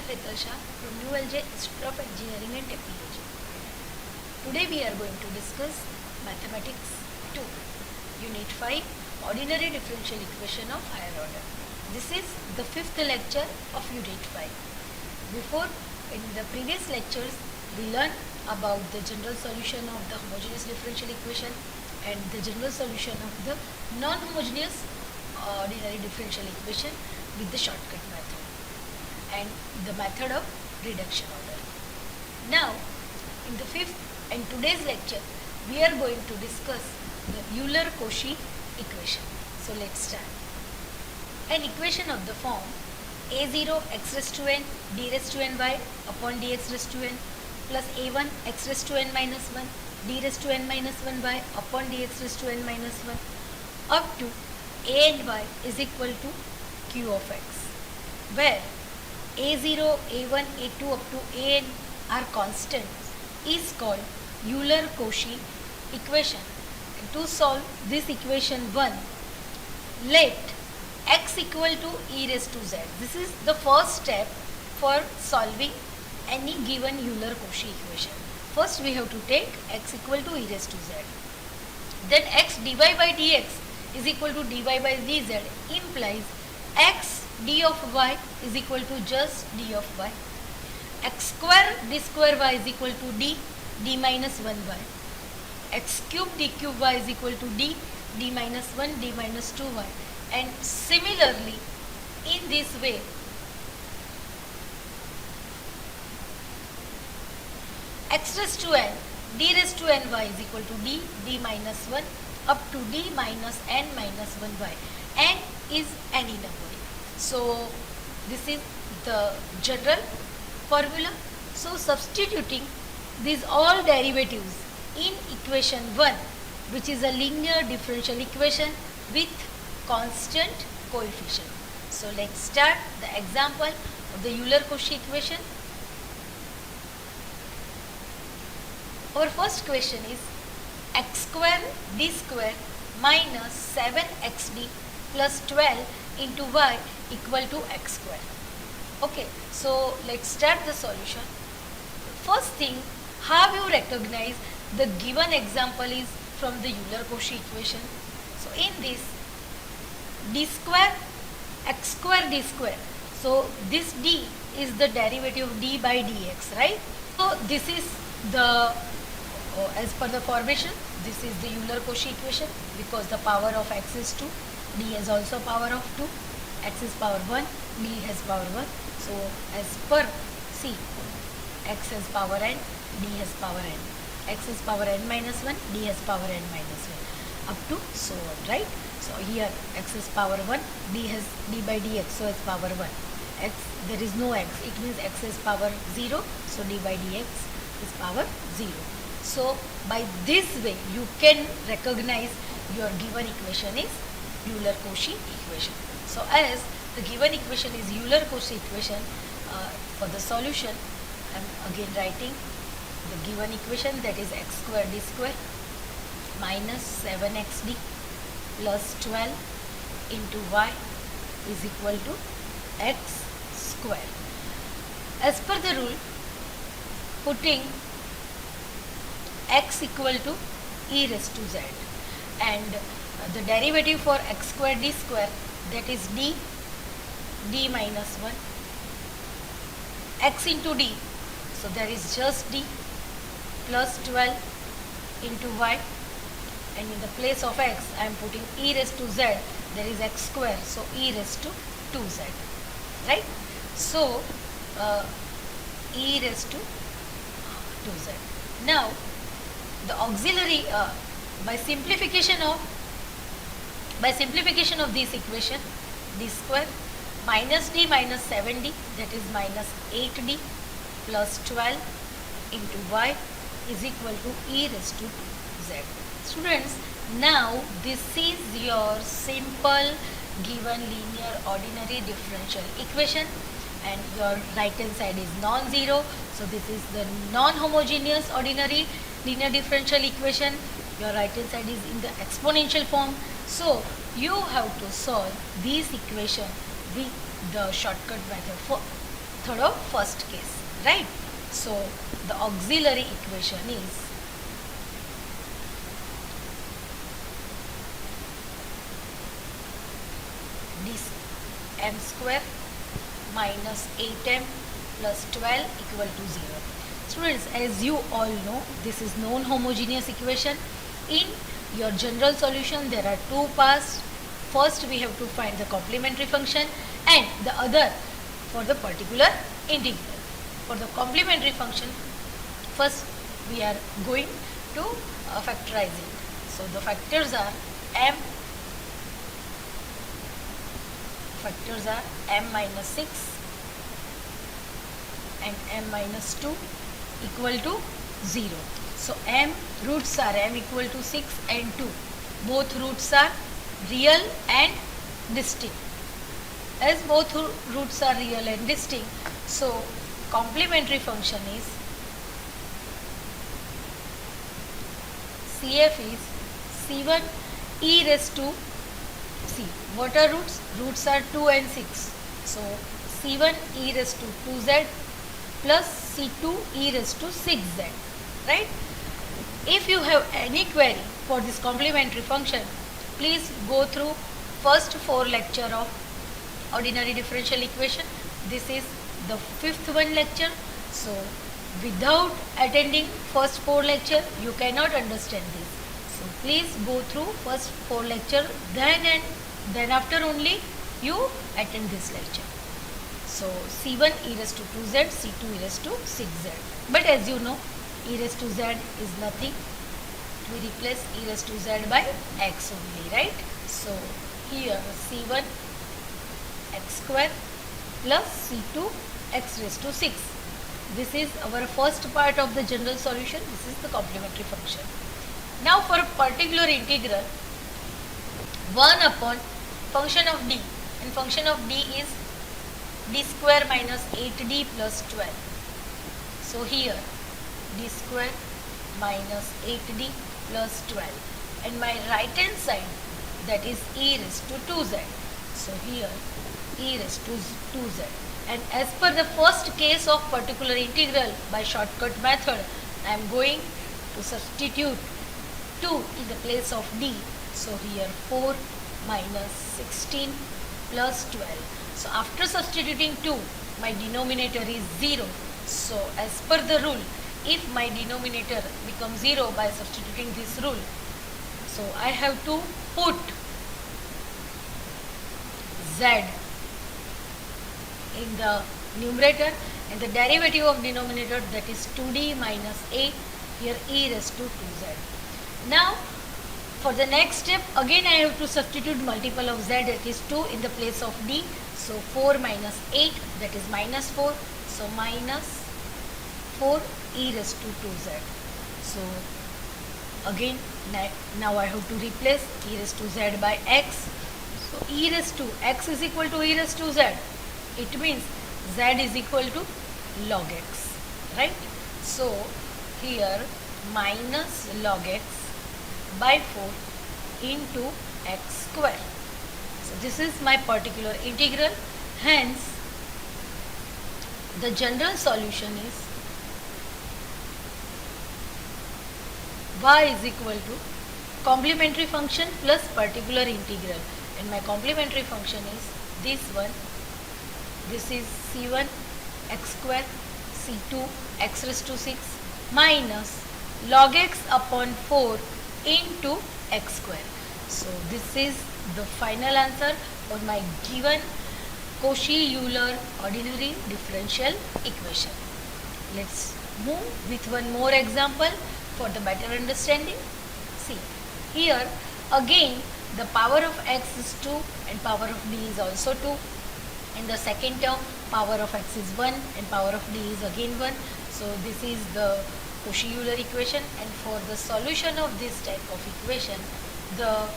myself Hetal Shah from ULJ Institute of Engineering and Technology. Today we are going to discuss Mathematics 2, Unit 5, Ordinary Differential Equation of Higher Order. This is the fifth lecture of Unit 5. Before, in the previous lectures, we learned about the general solution of the homogeneous differential equation and the general solution of the non-homogeneous ordinary differential equation with the shortcut method and the method of reduction order. Now, in the fifth and today's lecture, we are going to discuss the Euler-Cauchy equation. So let's start. An equation of the form a0 x raised to n d raised to n y upon dx raised to n plus a1 x raised to n minus 1 d raised to n minus 1 y upon dx raised to n minus 1 up to a and y is equal to q of x, where a0, a1, a2 up to an are constants is called Euler-Cauchy equation. And to solve this equation 1, let x equal to e raised to z. This is the first step for solving any given Euler-Cauchy equation. First we have to take x equal to e raised to z. Then x dy by dx is equal to dy by dz implies x d of y is equal to just d of y. X square d square y is equal to d minus 1y. X cube d cube y is equal to d minus 1 d minus 2y. And similarly, in this way, x raised to n d raised to n y is equal to d minus 1 up to d minus n minus 1y, n is any number. So this is the general formula. So substituting these all derivatives in equation 1, which is a linear differential equation with constant coefficient. So let's start the example of the Euler-Cauchy equation. Our first question is x square d square minus 7xd plus 12 into y equal to x square. Okay, so let's start the solution. First thing, how you recognize the given example is from the Euler-Cauchy equation. So in this, d square x square d square. So this d is the derivative of d by dx, right? So this is the, as per the formation, this is the Euler-Cauchy equation because the power of x is 2, d is also power of 2, x is power 1, d has power 1. So as per, see, x has power n, d has power n. X is power n minus 1, d has power n minus 1, up to so on, right? So here x is power 1, d has d by dx, so it's power 1. X, there is no x, it means x is power 0, so d by dx is power 0. So by this way you can recognize your given equation is Euler-Cauchy equation. So as the given equation is Euler-Cauchy equation, for the solution I am again writing the given equation, that is x square d square minus 7xd plus 12 into y is equal to x square. As per the rule, putting x equal to e raised to z and the derivative for x square d square, that is d minus 1, x into d, so there is just d plus 12 into y, and in the place of x I am putting e raised to z, there is x square, so e raised to 2z, right? So e raised to 2z. Now the auxiliary, by simplification of this equation, d square minus d minus 7d, that is minus 8d plus 12 into y is equal to e raised to 2z. Students, now this is your simple given linear ordinary differential equation, and your right hand side is non-zero, so this is the non-homogeneous ordinary linear differential equation. Your right hand side is in the exponential form, so you have to solve this equation with the shortcut method. method of first case, right? So the auxiliary equation is this m square minus 8m plus 12 equal to 0. Students, as you all know, this is non-homogeneous equation. In your general solution, there are two parts. First, we have to find the complementary function, and the other for the particular integral. For the complementary function, first we are going to factorize it. So the factors are m minus 6 and m minus 2 equal to 0. So m roots are m equal to 6 and 2. Both roots are real and distinct. As both roots are real and distinct, so complementary function is CF is C1 e raised to C. What are roots? Roots are 2 and 6. So C1 e raised to 2z plus C2 e raised to 6z. Right? If you have any query for this complementary function, please go through first 4 lecture of ordinary differential equation. This is the 5th one lecture. So without attending first 4 lecture, you cannot understand this. So please go through first 4 lecture, then after only you attend this lecture. So C1 e raised to 2z, C2 e raised to 6z. But as you know, e raised to z is nothing. We replace e raised to z by x only, right? So here C1 x square plus C2 x raised to 6. This is our first part of the general solution. This is the complementary function. Now for a particular integral, 1 upon function of d, and function of d is d square minus 8d plus 12. So here d square minus 8d plus 12, and my right hand side, that is e raised to 2z. So here e raised to 2z, and as per the first case of particular integral, by shortcut method, I am going to substitute 2 in the place of d. So here 4 minus 16 plus 12. So after substituting 2, my denominator is 0. So as per the rule, if my denominator becomes 0 by substituting this rule, so I have to put z in the numerator, and the derivative of denominator, that is 2d minus 8, here e raised to 2z. Now for the next step, again I have to substitute multiple of z, that is 2 in the place of d. So 4 minus 8, that is minus 4. So minus 4 e raised to 2z. So again now I have to replace e raised to z by x. So e raised to x is equal to e raised to z. It means z is equal to log x, right? So here minus log x by 4 into x square. So this is my particular integral. Hence the general solution is y is equal to complementary function plus particular integral, and my complementary function is this one. This is C1 x square, C2 x raised to 6 minus log x upon 4 into x square. So this is the final answer for my given Cauchy-Euler ordinary differential equation. Let's move with one more example for the better understanding. See, here again the power of x is 2 and power of d is also 2. In the second term, power of x is 1 and power of d is again 1. So this is the Cauchy-Euler equation, and for the solution of this type of equation, the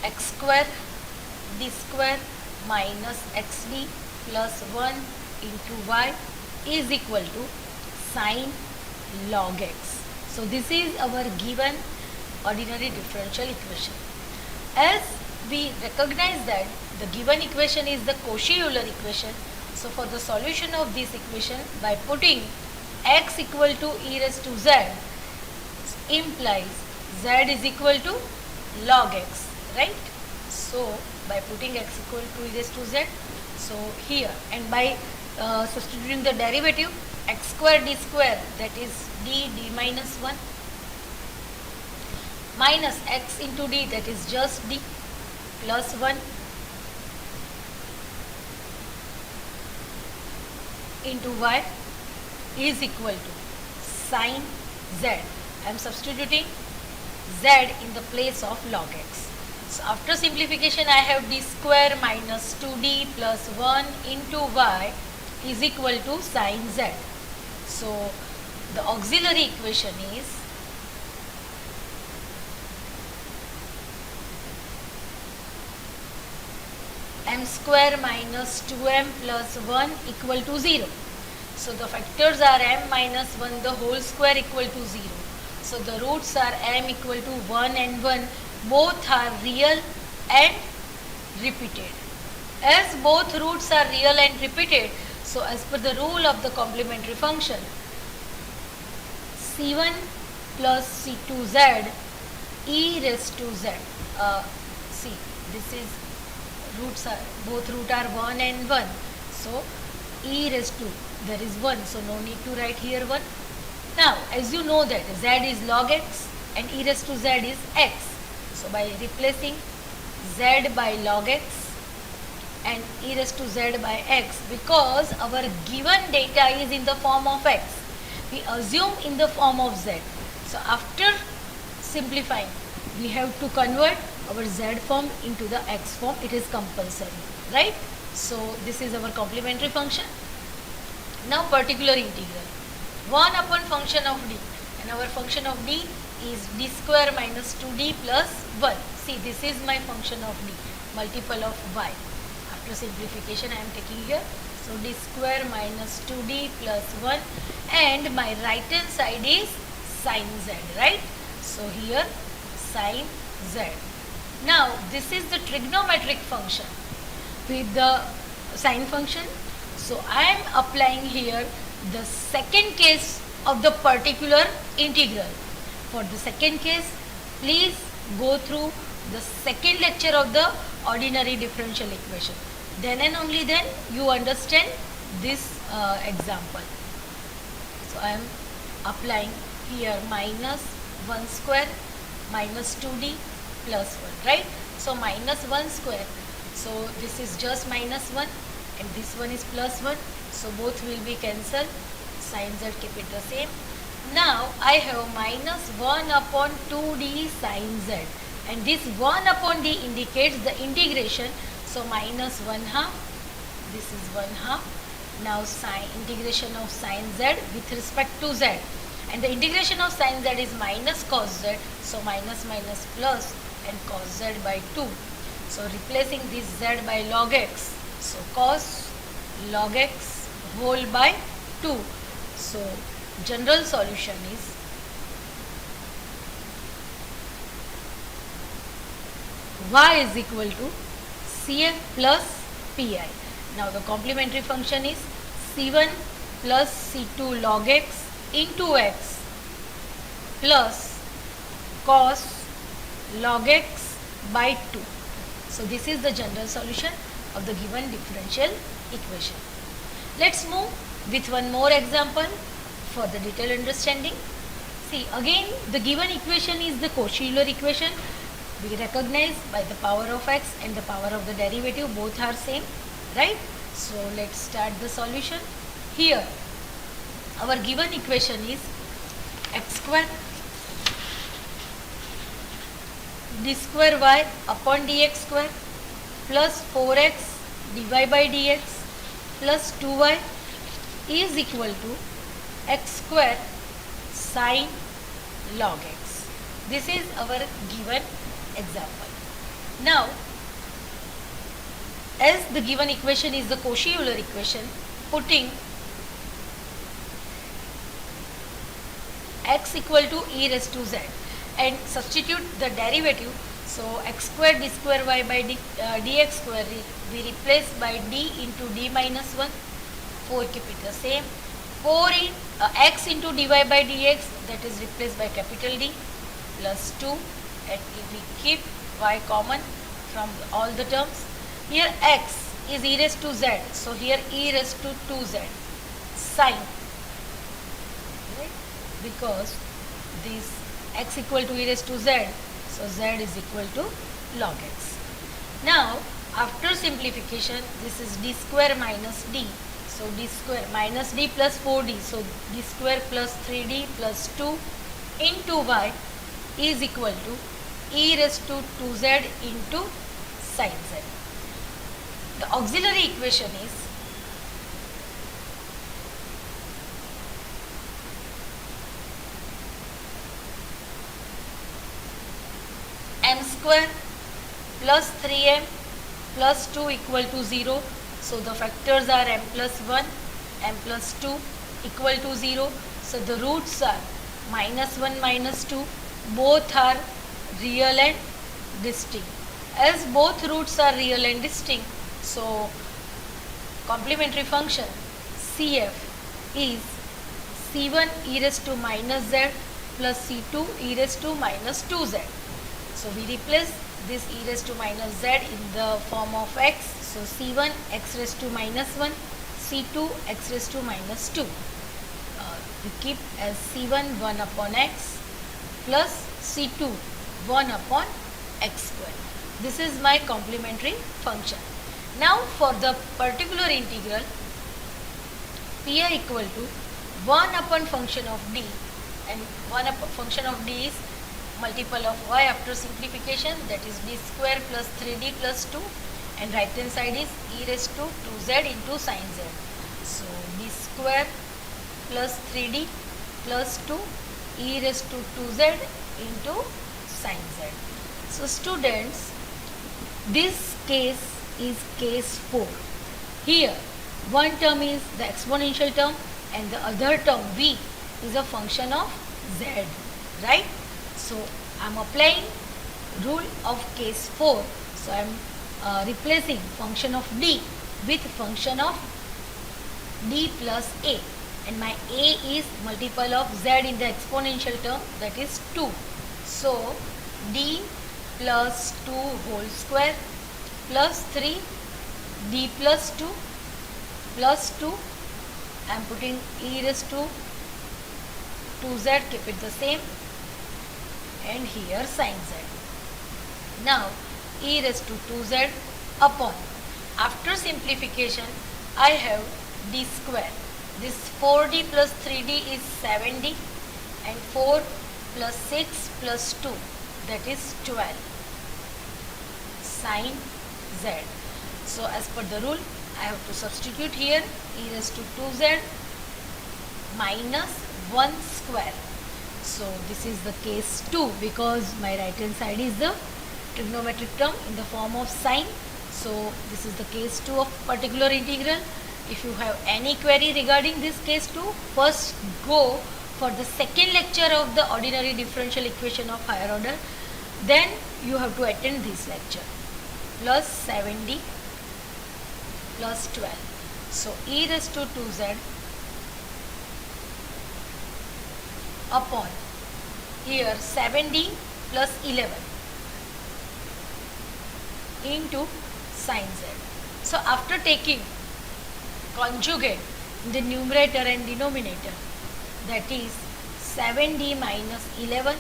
x square d square minus xd plus 1 into y is equal to sine log x. So this is our given ordinary differential equation. As we recognize that the given equation is the Cauchy-Euler equation, So for the solution of this equation, by putting x equal to e raised to z implies z is equal to log x, right? So by putting x equal to e raised to z, so here, and by substituting the derivative, x square d square, that is d minus 1, minus x into d, that is just d, plus 1 into y is equal to sine z. I am substituting z in the place of log x. So after simplification, I have d square minus 2d plus 1 into y is equal to sine z. So the auxiliary equation is m square minus 2m plus 1 equal to 0. So the factors are m minus 1 the whole square equal to 0. So the roots are m equal to 1 and 1. Both are real and repeated. As both roots are real and repeated, so as per the rule of the complementary function, c1 plus c2z e raised to z. See, this is roots are, both root are 1 and 1. So e raised to, there is 1, so no need to write here 1. Now as you know that z is log x and e raised to z is x. So by replacing z by log x and e raised to z by x, because our given data is in the form of x, we assume in the form of z. So after simplifying, we have to convert our z form into the x form. It is compulsory, right? So this is our complementary function. Now particular integral, 1 upon function of d, and our function of d is d square minus 2d plus 1. See, this is my function of d, multiple of y. After simplification, I am taking here. So d square minus 2d plus 1, and my right hand side is sine z, right? So here sine z. Now this is the trigonometric function with the sine function. So I am applying here the second case of the particular integral. For the second case, please go through the second lecture of the ordinary differential equation. Then and only then you understand this example. So I am applying here minus 1 square minus 2d plus 1, right? So minus 1 square, so this is just minus 1 and this one is plus 1, so both will be cancelled, sin z keep it the same. Now I have minus 1 upon 2d sin z, and this 1 upon d indicates the integration, so minus 1 half, this is 1 half. Now sin integration of sin z with respect to z, and the integration of sin z is minus cos z, so minus minus plus and cos z by 2. So replacing this z by log x, so cos log x whole by 2. So general solution is y is equal to cf plus pi. Now the complementary function is c1 plus c2 log x into x plus cos log x by 2. So this is the general solution of the given differential equation. Let's move with one more example for the detailed understanding. See, again the given equation is the Cauchy-Euler equation. We recognize by the power of x and the power of the derivative, both are same, right? So let's start the solution. Here our given equation is x square d square y upon dx square plus 4x dy by dx plus 2y is equal to x square sine log x. This is our given example. Now, as the given equation is the Cauchy-Euler equation, putting x equal to e raised to z and substitute the derivative, so x square d square y by dx square we replace by d into d minus 1 4 keep it the same. 4 in x into dy by dx, that is replaced by capital D, plus 2, and if we keep y common from all the terms, here x is e raised to z, so here e raised to 2z sine, right? Because this x equal to e raised to z, so z is equal to log x. Now after simplification, this is d square minus d, so d square minus d plus 4d, so d square plus 3d plus 2 into y is equal to e raised to 2z into sin z. The auxiliary equation is m square plus 3m plus 2 equal to 0. So the factors are m plus 1, m plus 2 equal to 0. So the roots are minus 1, minus 2. Both are real and distinct. As both roots are real and distinct, so complementary function CF is C1 e raised to minus z plus C2 e raised to minus 2z. So we replace this e raised to minus z in the form of x. So C1 x raised to minus 1, C2 x raised to minus 2. We keep as C1 1 upon x plus C2 1 upon x square. This is my complementary function. Now for the particular integral, Pi equal to 1 upon function of d, and 1 upon function of d is multiple of y after simplification, that is d square plus 3d plus 2, and right hand side is e raised to 2z into sin z. So d square plus 3d plus 2 e raised to 2z into sin z. So students, this case is case 4. Here one term is the exponential term and the other term v is a function of z, right? So I am applying rule of case 4. So I am replacing function of d with function of d plus a, and my a is multiple of z in the exponential term, that is 2. So d plus 2 whole square plus 3 d plus 2 plus 2, I am putting e raised to 2z, keep it the same, and here sin z. Now e raised to 2z upon, after simplification I have d square, this 4d plus 3d is 7d, and 4 plus 6 plus 2, that is 12 sin z. So as per the rule, I have to substitute here e raised to 2z minus 1 square. So this is the case 2, because my right hand side is the trigonometric term in the form of sine. So this is the case 2 of particular integral. If you have any query regarding this case 2, first go for the second lecture of the ordinary differential equation of higher order. Then you have to attend this lecture. Plus 7d plus 12. So e raised to 2z upon here 7d plus 11 into sin z. So after taking conjugate in the numerator and denominator, that is 7d minus 11,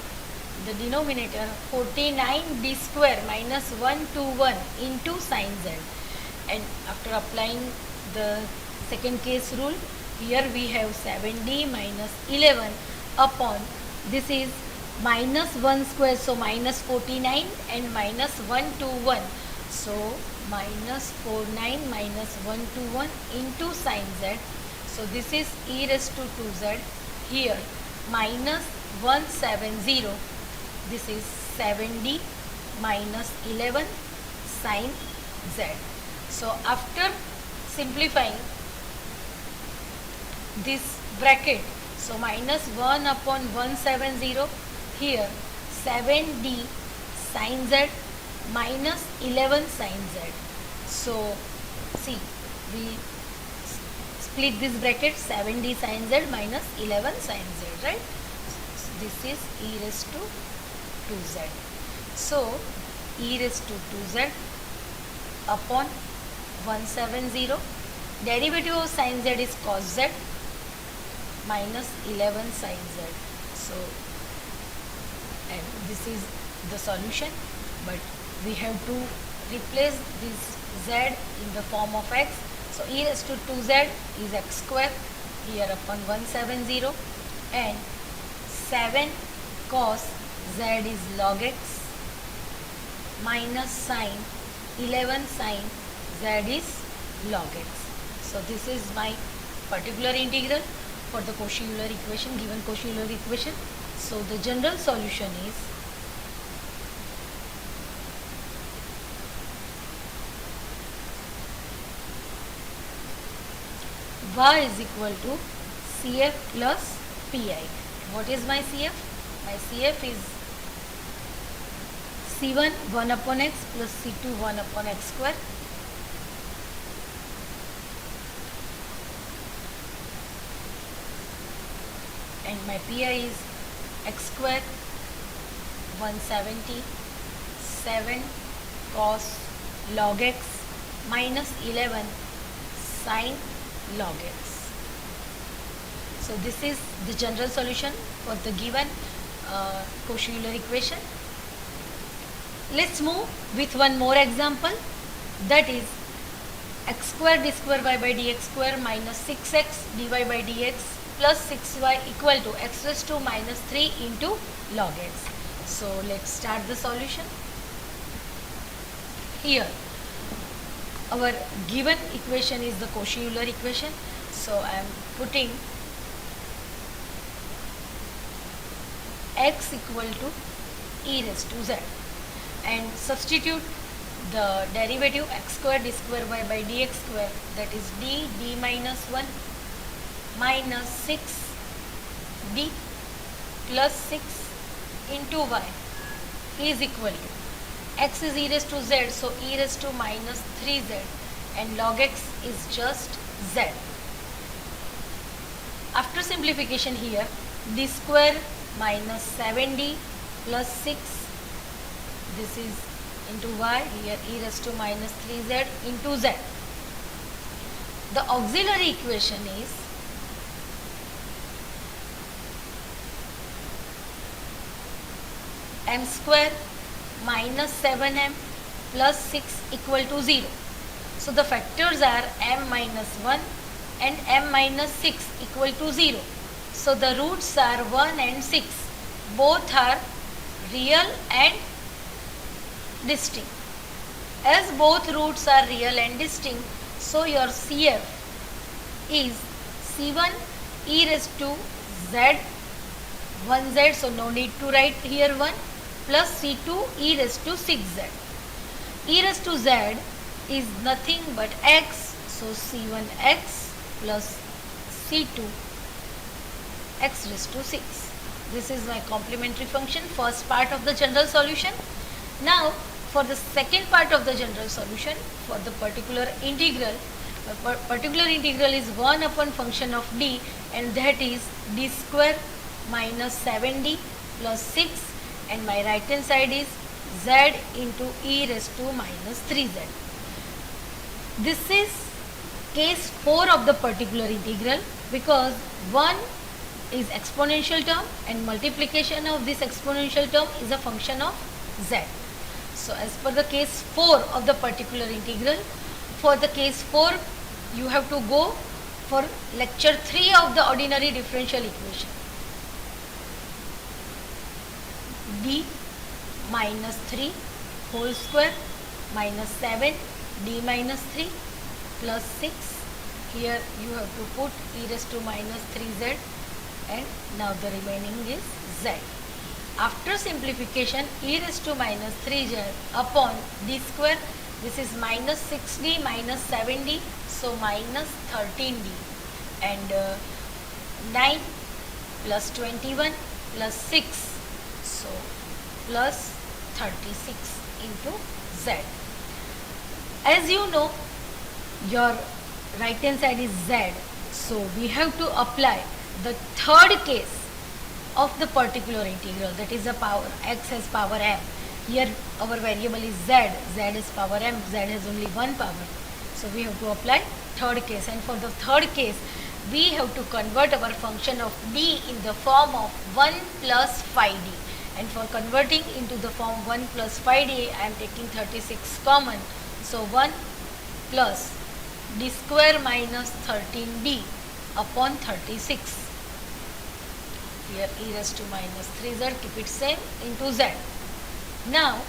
the denominator 49d square minus 121 into sin z, and after applying the second case rule, here we have 7d minus 11 upon, this is minus 1 square, so minus 49 and minus 121, so minus 49 minus 121 into sin z. So this is e raised to 2z, here minus 170, this is 7d minus 11 sin z. So after simplifying this bracket, so minus 1 upon 170, here 7d sin z minus 11 sin z. So see, we split this bracket, 7d sin z minus 11 sin z, right? So this is e raised to 2z. So e raised to 2z upon 170. Derivative of sin z is cos z minus 11 sin z. So, and this is the solution, but we have to replace this z in the form of x. So e raised to 2z is x square here upon 170, and 7 cos z is log x minus sin 11 sin z is log x. So this is my particular integral for the Cauchy-Euler equation, given Cauchy-Euler equation. So the general solution is y is equal to CF plus PI. What is my CF? My CF is C1 1 upon x plus C2 1 upon x square. And my PI is x square 170 7 cos log x minus 11 sin log x. So this is the general solution for the given Cauchy-Euler equation. Let's move with one more example, that is x square d square y by dx square minus 6x dy by dx plus 6y equal to x raised to minus 3 into log x. So let's start the solution. Here our given equation is the Cauchy-Euler equation. So I am putting x equal to e raised to z and substitute the derivative x square d square y by dx square, that is d minus 1 minus 6d plus 6 into y is equal to x is e raised to z, so e raised to minus 3z, and log x is just z. After simplification here, d square minus 7d plus 6, this is into y, here e raised to minus 3z into z. The auxiliary equation is m square minus 7m plus 6 equal to 0. So the factors are m minus 1 and m minus 6 equal to 0. So the roots are 1 and 6. Both are real and distinct. As both roots are real and distinct, so your CF is C1 e raised to z, 1z, so no need to write here 1, plus C2 e raised to 6z. E raised to z is nothing but x, so C1x plus C2 x raised to 6. This is my complementary function, first part of the general solution. Now for the second part of the general solution, for the particular integral, particular integral is 1 upon function of d, and that is d square minus 7d plus 6, and my right hand side is z into e raised to minus 3z. This is case 4 of the particular integral, because 1 is exponential term and multiplication of this exponential term is a function of z. So as per the case 4 of the particular integral, for the case 4 you have to go for lecture 3 of the ordinary differential equation. D minus 3 whole square minus 7 d minus 3 plus 6. Here you have to put e raised to minus 3z, and now the remaining is z. After simplification, e raised to minus 3z upon d square, this is minus 6d minus 7d, so minus 13d, and 9 plus 21 plus 6, so plus 36 into z. As you know, your right hand side is z, So we have to apply the third case of the particular integral, that is the power x has power m. Here our variable is z, z is power m, z has only one power. So we have to apply third case, and for the third case we have to convert our function of d in the form of 1 plus phi d. And for converting into the form 1 plus phi d, I am taking 36 common. So 1 plus d square minus 13d upon 36. Here e raised to minus 3z, keep it same, into z. Now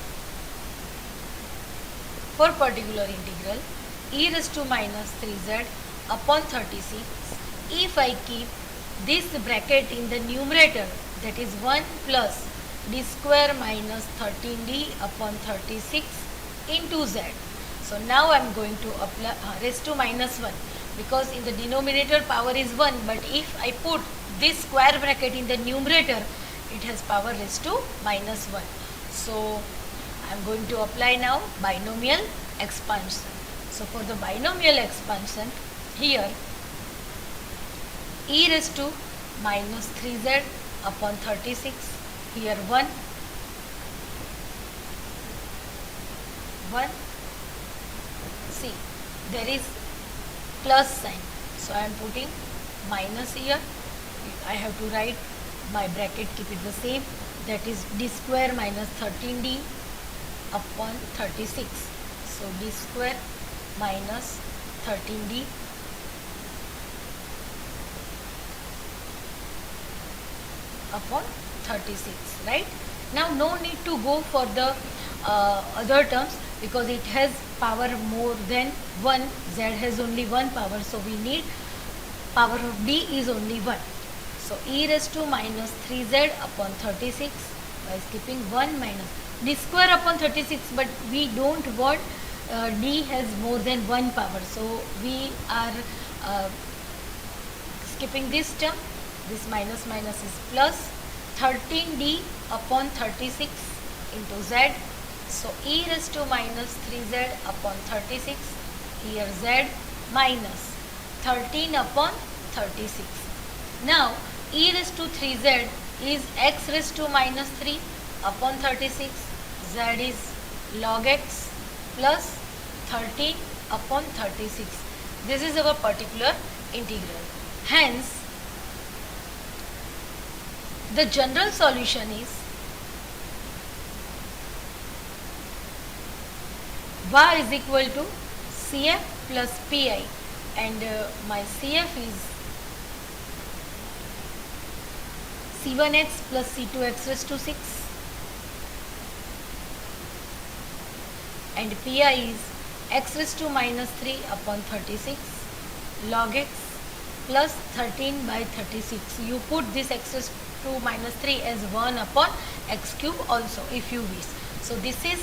for particular integral e raised to minus 3z upon 36, if I keep this bracket in the numerator, that is 1 plus d square minus 13d upon 36 into z. So now I am going to apply raised to minus 1, because in the denominator power is 1, but if I put this square bracket in the numerator, it has power raised to minus 1. So I am going to apply now binomial expansion. So for the binomial expansion, here e raised to minus 3z upon 36, here 1, see there is plus sign, so I am putting minus here. I have to write my bracket, keep it the same, that is d square minus 13d upon 36. So d square minus 13d upon 36, right? Now no need to go for the other terms, because it has power more than 1, z has only one power, so we need power of d is only 1. So e raised to minus 3z upon 36 by skipping 1 minus d square upon 36, but we don't want d has more than one power, so we are skipping this term. This minus minus is plus 13d upon 36 into z. So e raised to minus 3z upon 36, here z minus 13 upon 36. Now e raised to 3z is x raised to minus 3 upon 36, z is log x plus 13 upon 36. This is our particular integral. Hence the general solution is var is equal to CF plus PI, and my CF is C1x plus C2x raised to 6, and PI is x raised to minus 3 upon 36 log x plus 13 by 36. You put this x raised to minus 3 as 1 upon x cube also if you wish. So this is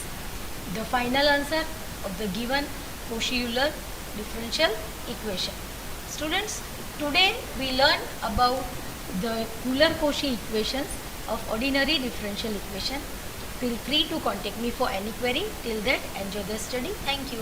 the final answer of the given Cauchy-Euler differential equation. Students, today we learn about the Euler-Cauchy equations of ordinary differential equation. Feel free to contact me for any query. Till that, enjoy the study. Thank you.